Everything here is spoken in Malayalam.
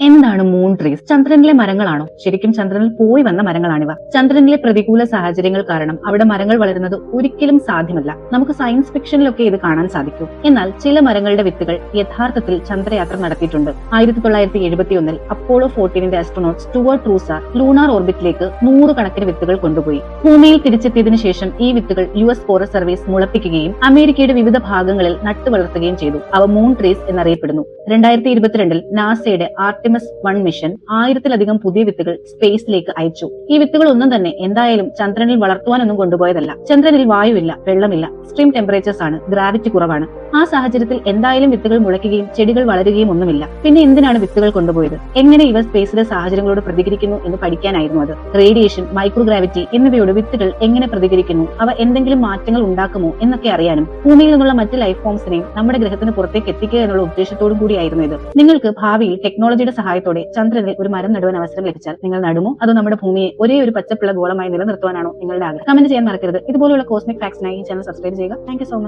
എന്താണ് മൂൺ ട്രീസ്? ചന്ദ്രനിലെ മരങ്ങളാണോ? ശരിക്കും ചന്ദ്രനിൽ പോയി വന്ന മരങ്ങളാണിവ. ചന്ദ്രനിലെ പ്രതികൂല സാഹചര്യങ്ങൾ കാരണം അവിടെ മരങ്ങൾ വളരുന്നത് ഒരിക്കലും സാധ്യമല്ല. നമുക്ക് സയൻസ് ഫിക്ഷനിലൊക്കെ ഇത് കാണാൻ സാധിക്കും. എന്നാൽ ചില മരങ്ങളുടെ വിത്തുകൾ യഥാർത്ഥത്തിൽ ചന്ദ്രയാത്ര നടത്തിയിട്ടുണ്ട്. 1971 അപ്പോളോ 14 ആസ്ട്രോനോട്ട് സ്റ്റുവർട്ട് റൂസാർ ലൂണാർ ഓർബിറ്റിലേക്ക് 100 കണക്കിന് വിത്തുകൾ കൊണ്ടുപോയി. ഭൂമിയിൽ തിരിച്ചെത്തിയതിനു ശേഷം ഈ വിത്തുകൾ US ഫോറസ്റ്റ് സർവീസ് മുളപ്പിക്കുകയും അമേരിക്കയുടെ വിവിധ ഭാഗങ്ങളിൽ നട്ടു വളർത്തുകയും ചെയ്തു. അവ മൂൺ ട്രീസ് എന്നറിയപ്പെടുന്നു. 2022 നാസയുടെ ആർട്ടിമസ് 1 മിഷൻ 1000-ലധികം പുതിയ വിത്തുകൾ സ്പേസിലേക്ക് അയച്ചു. ഈ വിത്തുകൾ ഒന്നും തന്നെ എന്തായാലും ചന്ദ്രനിൽ വളർത്തുവാനൊന്നും കൊണ്ടുപോയതല്ല. ചന്ദ്രനിൽ വായുവില്ല, വെള്ളമില്ല, എക്സ്ട്രീം ടെമ്പറേച്ചേഴ്സ് ആണ്, ഗ്രാവിറ്റി കുറവാണ്. ആ സാഹചര്യത്തിൽ എന്തായാലും വിത്തുകൾ മുളയ്ക്കുകയും ചെടികൾ വളരുകയും ഒന്നുമില്ല. പിന്നെ എന്തിനാണ് വിത്തുകൾ കൊണ്ടുപോയത്? എങ്ങനെ ഇവ സ്പേസിലെ സാഹചര്യങ്ങളോട് പ്രതികരിക്കുന്നു എന്ന് പഠിക്കാനായിരുന്നു അത്. റേഡിയേഷൻ, മൈക്രോഗ്രാവിറ്റി എന്നിവയോട് വിത്തുകൾ എങ്ങനെ പ്രതികരിക്കുന്നു, അവ എന്തെങ്കിലും മാറ്റങ്ങൾ ഉണ്ടാക്കുമോ എന്നൊക്കെ അറിയാനും ഭൂമിയിൽ നിന്നുള്ള മറ്റ് ലൈഫ് ഫോംസിനെയും നമ്മുടെ ഗ്രഹത്തിന് പുറത്തേക്ക് എത്തിക്കുക എന്നുള്ള ഉദ്ദേശത്തോടും കൂടിയായിരുന്നു ഇത്. നിങ്ങൾക്ക് ഭാവിയിൽ ടെക്നോളജിയുടെ സഹായത്തോടെ ചന്ദ്രനിൽ ഒരു മരം നടുവാൻ അവസരം ലഭിച്ചാൽ നിങ്ങൾ നടുമോ? അതോ നമ്മുടെ ഭൂമിയെ ഒരേ ഒരു പച്ചപ്പുള്ള ഗോളമായി നിലനിർത്തുവാനാണോ നിങ്ങളുടെ ആഗ്രഹം? കമന്റ് ചെയ്യാൻ മറക്കരുത്. ഇതുപോലുള്ള കോസ്മിക് ഫാക്ട്സിനായി ഈ ചാനൽ സബ്സ്ക്രൈബ് ചെയ്യുക. Thank you so much.